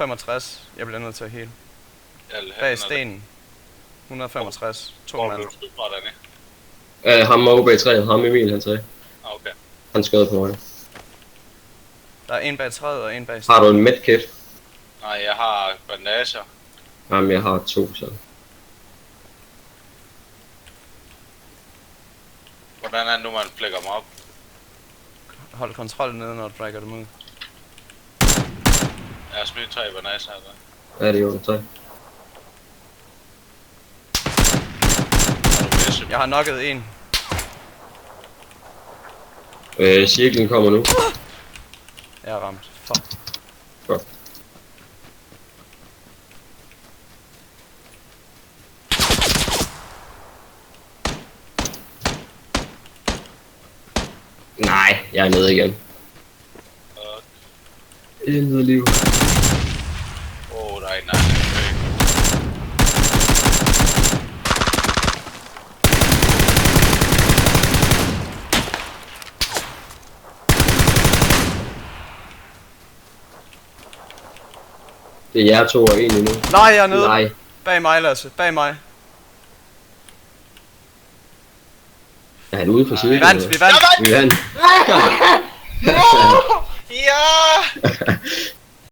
165. Jeg bliver nødt til at heal. Bag stenen. 165. 2 Hvor mand. blev du skudt fra, Danny? Ham over bag træet. Ham Emil, han sagde. Okay. Han skød på mig. Der er en bag træet og en bag Har stenen. du en medkit? Nej, jeg har bandager. Jamen, jeg har 2, så. Hvordan er det nu, man flækker mig op? Hold kontrol nede, når du dragger dem ud. Jeg har smidt 3 bandager her. Ja, det er jo 3. Har du visse? Jeg har knocket en. Cirklen kommer nu. Jeg er ramt. Fuck. Godt. Nej, jeg er nede igen. Intet liv. Der er en anden. Det er jer 2 og 1 endnu. Nej, jeg er nede. Nej. Bag mig, Lasse. Bag mig. Er han ude for siden? Vi vandt, vi vandt. Vi vandt. Ja!